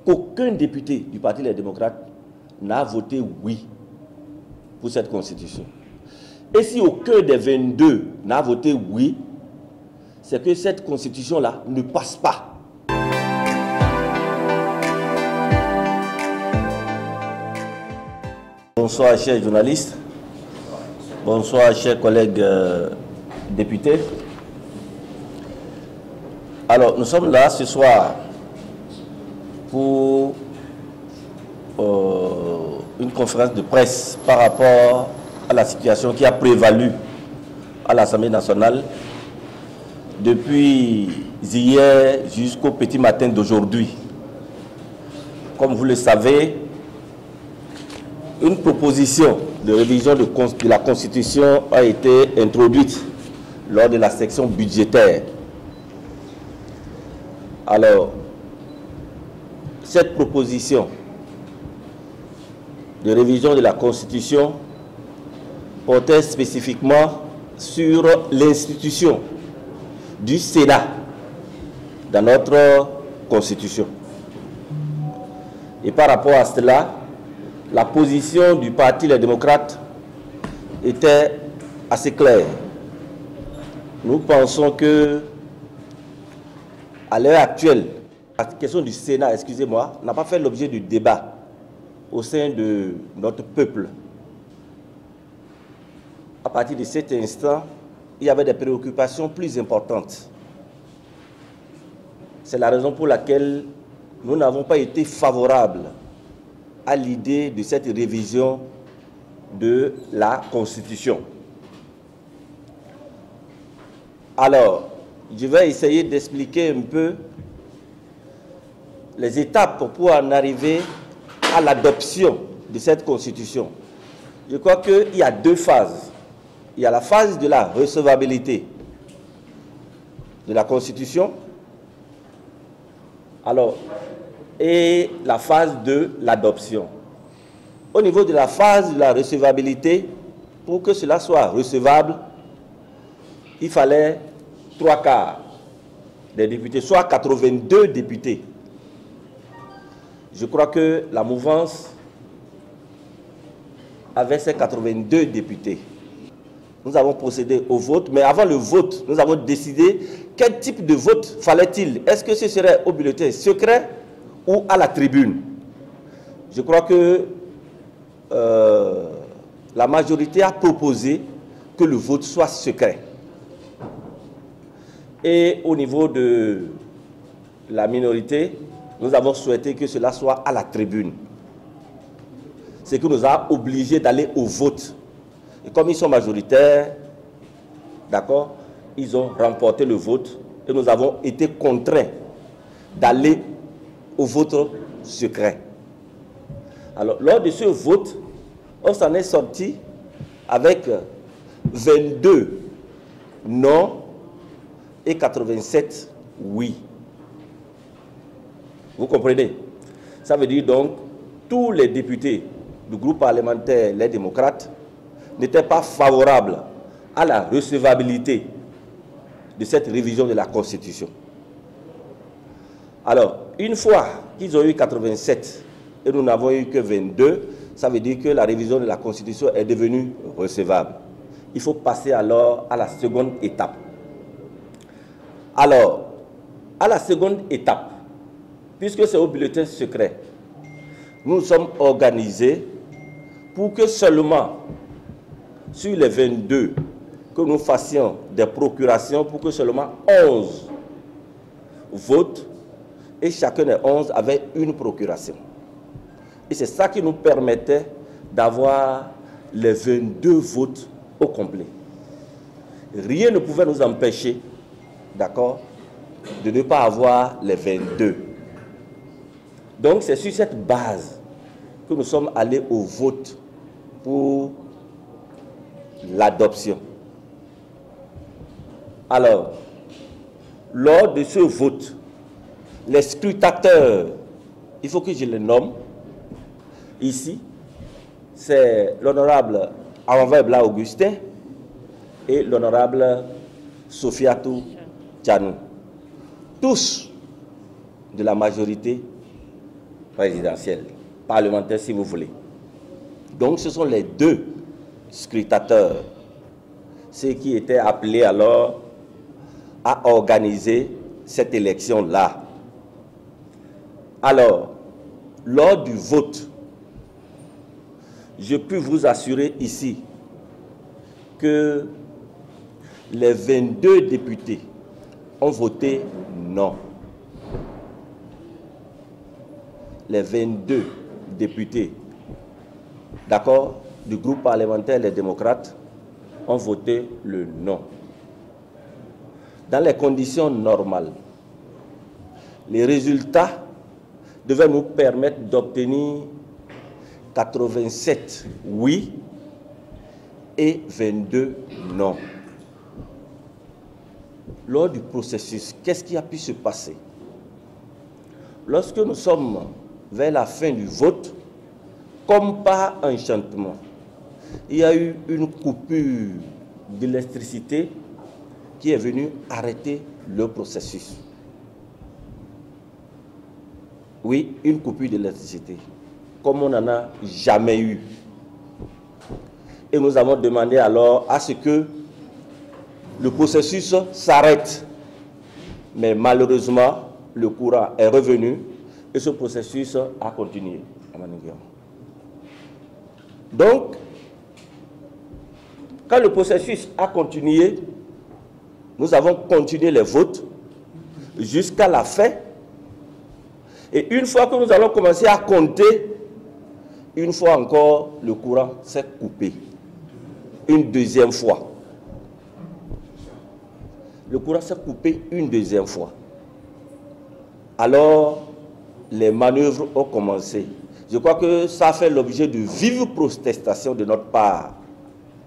qu'aucun député du Parti des démocrates n'a voté oui pour cette constitution. Et si aucun des 22 n'a voté oui, c'est que cette constitution-là ne passe pas. Bonsoir chers journalistes, bonsoir chers collègues députés. Alors nous sommes là ce soir pour une conférence de presse par rapport à la situation qui a prévalu à l'Assemblée nationale depuis hier jusqu'au petit matin d'aujourd'hui. Comme vous le savez, une proposition de révision de la Constitution a été introduite lors de la section budgétaire. Alors, cette proposition de révision de la Constitution portait spécifiquement sur l'institution du Sénat dans notre Constitution. Et par rapport à cela, la position du Parti des démocrates était assez claire. Nous pensons que, à l'heure actuelle, la question du Sénat, excusez-moi, n'a pas fait l'objet du débat au sein de notre peuple. À partir de cet instant, il y avait des préoccupations plus importantes. C'est la raison pour laquelle nous n'avons pas été favorables à l'idée de cette révision de la Constitution. Alors, je vais essayer d'expliquer un peu les étapes pour en arriver à l'adoption de cette Constitution. Je crois qu'il y a deux phases. Il y a la phase de la recevabilité de la Constitution, alors, et la phase de l'adoption. Au niveau de la phase de la recevabilité, pour que cela soit recevable, il fallait 3/4 des députés, soit 82 députés. Je crois que la mouvance avait ses 82 députés. Nous avons procédé au vote, mais avant le vote, nous avons décidé quel type de vote fallait-il. Est-ce que ce serait au bulletin secret ou à la tribune? Je crois que la majorité a proposé que le vote soit secret. Et au niveau de la minorité, nous avons souhaité que cela soit à la tribune. Ce qui nous a obligés d'aller au vote. Et comme ils sont majoritaires, d'accord, ils ont remporté le vote et nous avons été contraints d'aller au vote secret. Alors, lors de ce vote, on s'en est sorti avec 22 non et 87 oui. Vous comprenez? Ça veut dire donc tous les députés du groupe parlementaire Les Démocrates n'étaient pas favorables à la recevabilité de cette révision de la Constitution. Alors, une fois qu'ils ont eu 87 et nous n'avons eu que 22, ça veut dire que la révision de la Constitution est devenue recevable. Il faut passer alors à la seconde étape. Alors, à la seconde étape, puisque c'est au bulletin secret, nous sommes organisés pour que seulement sur les 22, que nous fassions des procurations pour que seulement 11 votent et chacun des 11 avait une procuration. Et c'est ça qui nous permettait d'avoir les 22 votes au complet. Rien ne pouvait nous empêcher, d'accord, de ne pas avoir les 22. Donc c'est sur cette base que nous sommes allés au vote pour l'adoption. Alors, lors de ce vote, les scrutateurs, il faut que je les nomme ici, c'est l'honorable Awanva Augustin et l'honorable Sofiatou Tchanou. Tous de la majorité présidentielle, parlementaire si vous voulez. Donc ce sont les deux scrutateurs, ceux qui étaient appelés alors à organiser cette élection-là. Alors, lors du vote, je peux vous assurer ici que les 22 députés ont voté non. Les 22 députés, d'accord, du groupe parlementaire Les Démocrates ont voté le non. Dans les conditions normales, les résultats devaient nous permettre d'obtenir 87 oui et 22 non. Lors du processus, qu'est-ce qui a pu se passer? Lorsque nous sommes vers la fin du vote, comme par enchantement, il y a eu une coupure d'électricité qui est venue arrêter le processus. Oui, une coupure d'électricité, comme on n'en a jamais eu. Et nous avons demandé alors à ce que le processus s'arrête. Mais malheureusement, le courant est revenu et ce processus a continué. Donc, quand le processus a continué, nous avons continué les votes jusqu'à la fin. Et une fois que nous allons commencer à compter, une fois encore, le courant s'est coupé. Une deuxième fois. Le courant s'est coupé une deuxième fois. Alors, les manœuvres ont commencé. Je crois que ça a fait l'objet de vives protestations de notre part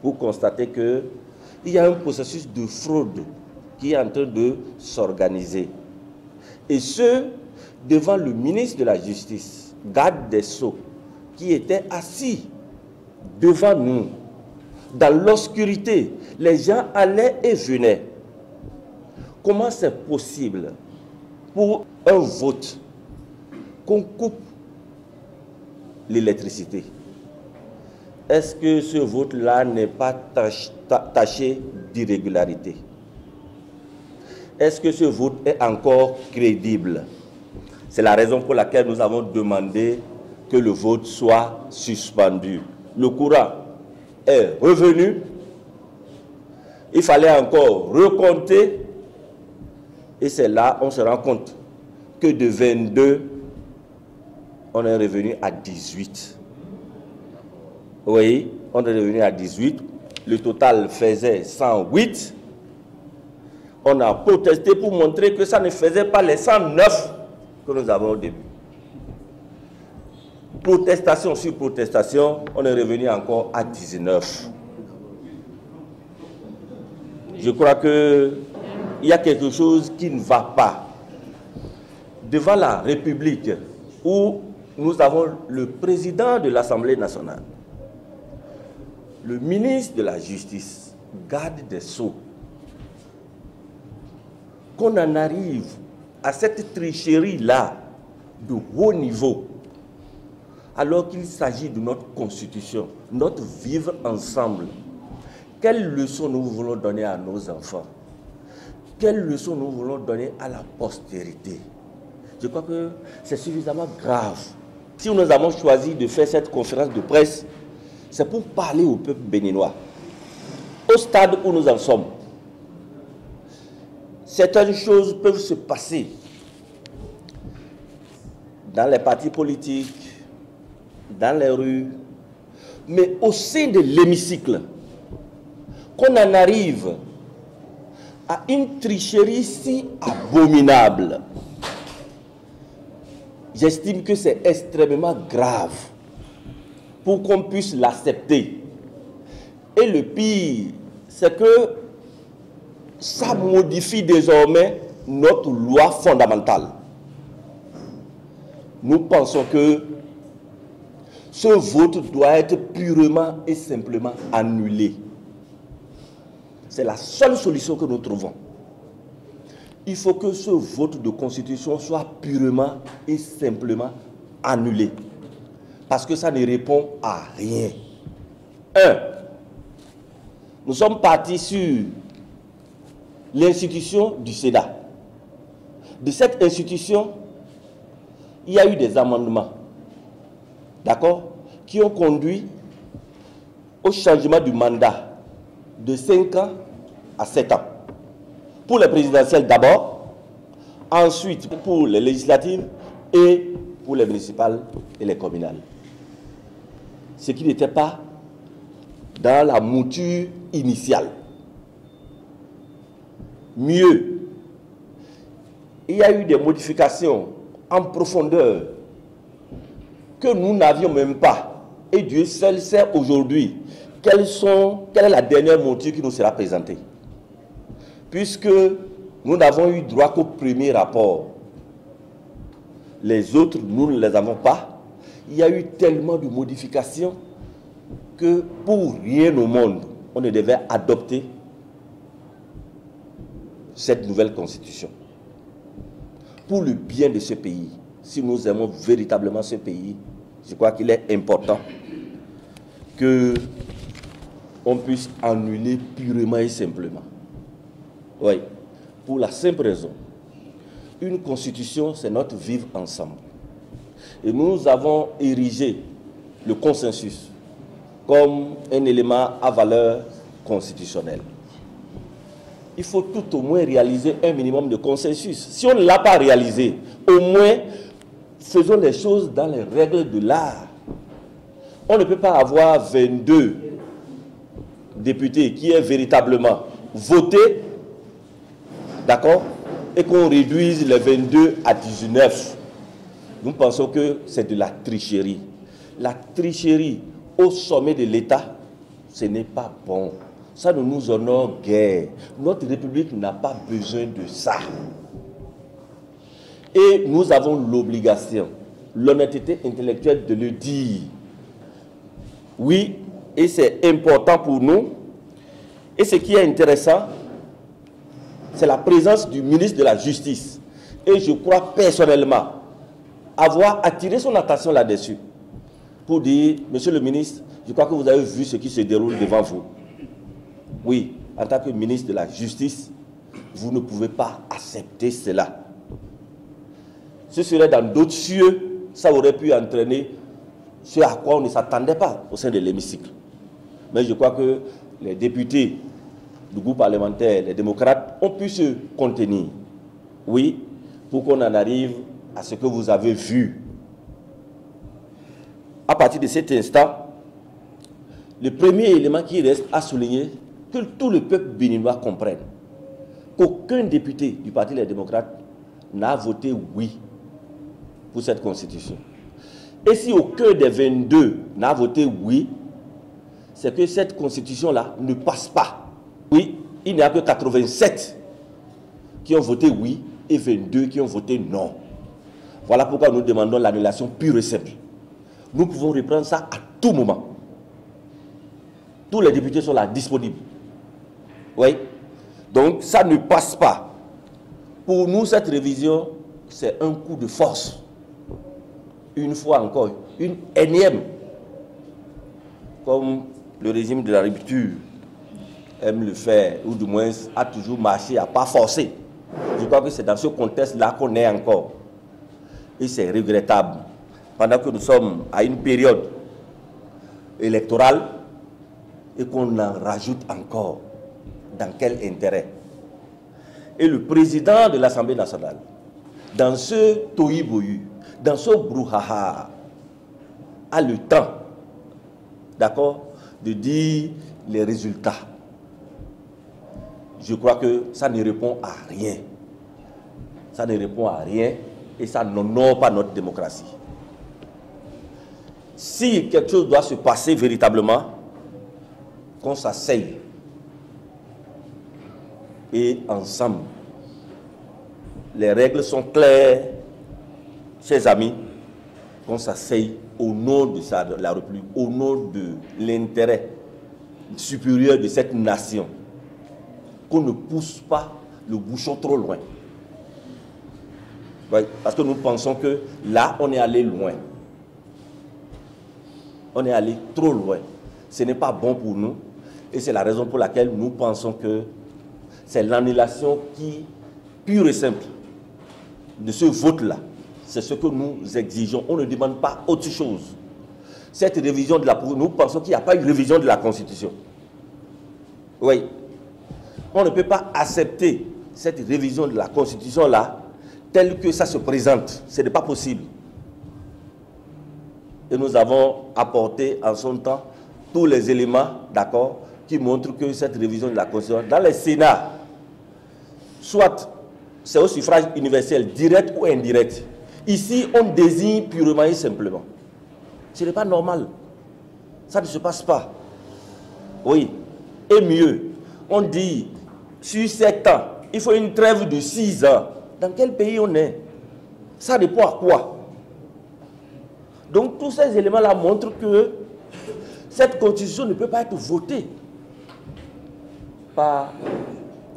pour constater qu'il y a un processus de fraude qui est en train de s'organiser. Et ce, devant le ministre de la Justice, garde des Sceaux, qui était assis devant nous. Dans l'obscurité, les gens allaient et venaient. Comment c'est possible pour un vote qu'on coupe l'électricité? Est-ce que ce vote-là n'est pas taché d'irrégularité? Est-ce que ce vote est encore crédible? C'est la raison pour laquelle nous avons demandé que le vote soit suspendu. Le courant est revenu. Il fallait encore recompter. Et c'est là on se rend compte que de 22, on est revenu à 18. Oui, on est revenu à 18. Le total faisait 108. On a protesté pour montrer que ça ne faisait pas les 109 que nous avons au début. Protestation sur protestation, on est revenu encore à 19. Je crois qu'il y a quelque chose qui ne va pas. Devant la République, où nous avons le président de l'Assemblée nationale, le ministre de la Justice, garde des Sceaux, qu'on en arrive à cette tricherie-là de haut niveau, alors qu'il s'agit de notre constitution, notre vivre ensemble. Quelle leçon nous voulons donner à nos enfants? Quelle leçon nous voulons donner à la postérité? Je crois que c'est suffisamment grave. Si nous avons choisi de faire cette conférence de presse, c'est pour parler au peuple béninois. Au stade où nous en sommes, certaines choses peuvent se passer dans les partis politiques, dans les rues, mais au sein de l'hémicycle, qu'on en arrive à une tricherie si abominable. J'estime que c'est extrêmement grave pour qu'on puisse l'accepter. Et le pire, c'est que ça modifie désormais notre loi fondamentale. Nous pensons que ce vote doit être purement et simplement annulé. C'est la seule solution que nous trouvons. Il faut que ce vote de constitution soit purement et simplement annuler. Parce que ça ne répond à rien. Un, nous sommes partis sur l'institution du Sénat. De cette institution, il y a eu des amendements, d'accord, qui ont conduit au changement du mandat de 5 ans à 7 ans. Pour les présidentielles d'abord, ensuite pour les législatives et pour les municipales et les communales. Ce qui n'était pas dans la mouture initiale. Mieux, il y a eu des modifications en profondeur que nous n'avions même pas. Et Dieu seul sait aujourd'hui quelle est la dernière mouture qui nous sera présentée. Puisque nous n'avons eu droit qu'au premier rapport. Les autres, nous ne les avons pas. Il y a eu tellement de modifications que pour rien au monde, on ne devait adopter cette nouvelle constitution. Pour le bien de ce pays, si nous aimons véritablement ce pays, je crois qu'il est important que on puisse annuler purement et simplement. Oui, pour la simple raison. Une constitution, c'est notre vivre ensemble. Et nous avons érigé le consensus comme un élément à valeur constitutionnelle. Il faut tout au moins réaliser un minimum de consensus. Si on ne l'a pas réalisé, au moins faisons les choses dans les règles de l'art. On ne peut pas avoir 22 députés qui aient véritablement voté, d'accord, et qu'on réduise les 22 à 19. Nous pensons que c'est de la tricherie. La tricherie au sommet de l'État, ce n'est pas bon. Ça ne nous honore guère. Notre République n'a pas besoin de ça. Et nous avons l'obligation, l'honnêteté intellectuelle de le dire. Oui, et c'est important pour nous. Et ce qui est intéressant, c'est la présence du ministre de la Justice. Et je crois personnellement avoir attiré son attention là-dessus pour dire, monsieur le ministre, je crois que vous avez vu ce qui se déroule devant vous. Oui, en tant que ministre de la Justice, vous ne pouvez pas accepter cela. Ce serait dans d'autres cieux, ça aurait pu entraîner ce à quoi on ne s'attendait pas au sein de l'hémicycle. Mais je crois que les députés du groupe parlementaire, les démocrates, ont pu se contenir. Oui, pour qu'on en arrive à ce que vous avez vu. À partir de cet instant, le premier élément qui reste à souligner, que tout le peuple béninois comprenne qu'aucun député du Parti des démocrates n'a voté oui pour cette constitution. Et si aucun des 22 n'a voté oui, c'est que cette constitution-là ne passe pas. Oui, il n'y a que 87 qui ont voté oui et 22 qui ont voté non. Voilà pourquoi nous demandons l'annulation pure et simple. Nous pouvons reprendre ça à tout moment. Tous les députés sont là, disponibles. Oui. Donc, ça ne passe pas. Pour nous, cette révision, c'est un coup de force. Une fois encore, une énième. Comme le régime de la rupture aime le faire, ou du moins a toujours marché à pas forcer. Je crois que c'est dans ce contexte-là qu'on est encore. Et c'est regrettable. Pendant que nous sommes à une période électorale et qu'on en rajoute encore, dans quel intérêt? Et le président de l'Assemblée nationale, dans ce tohu-bohu, dans ce brouhaha, a le temps, d'accord, de dire les résultats. Je crois que ça ne répond à rien. Ça ne répond à rien et ça n'honore pas notre démocratie. Si quelque chose doit se passer véritablement, qu'on s'asseye et ensemble, les règles sont claires, chers amis, qu'on s'asseye au nom de la République, au nom de l'intérêt supérieur de cette nation, qu'on ne pousse pas le bouchon trop loin. Parce que nous pensons que là, on est allé loin. On est allé trop loin. Ce n'est pas bon pour nous. Et c'est la raison pour laquelle nous pensons que c'est l'annulation qui, pure et simple, de ce vote-là. C'est ce que nous exigeons. On ne demande pas autre chose. Cette révision de la... Nous pensons qu'il n'y a pas eu révision de la Constitution. Oui. On ne peut pas accepter cette révision de la Constitution-là telle que ça se présente. Ce n'est pas possible. Et nous avons apporté en son temps tous les éléments, d'accord, qui montrent que cette révision de la Constitution, dans les Sénats, soit c'est au suffrage universel, direct ou indirect. Ici, on désigne purement et simplement. Ce n'est pas normal. Ça ne se passe pas. Oui. Et mieux, on dit, sur 7 ans, il faut une trêve de 6 ans. Dans quel pays on est? Ça dépend à quoi? Donc tous ces éléments-là montrent que cette constitution ne peut pas être votée par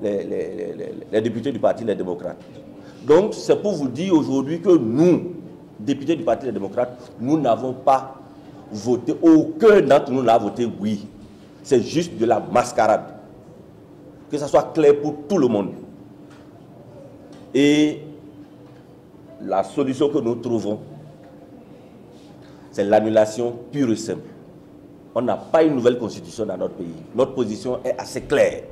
les députés du Parti des démocrates. Donc c'est pour vous dire aujourd'hui que nous, députés du Parti des démocrates, nous n'avons pas voté, aucun d'entre nous n'a voté oui. C'est juste de la mascarade. Que ça soit clair pour tout le monde. Et la solution que nous trouvons, c'est l'annulation pure et simple. On n'a pas une nouvelle constitution dans notre pays. Notre position est assez claire.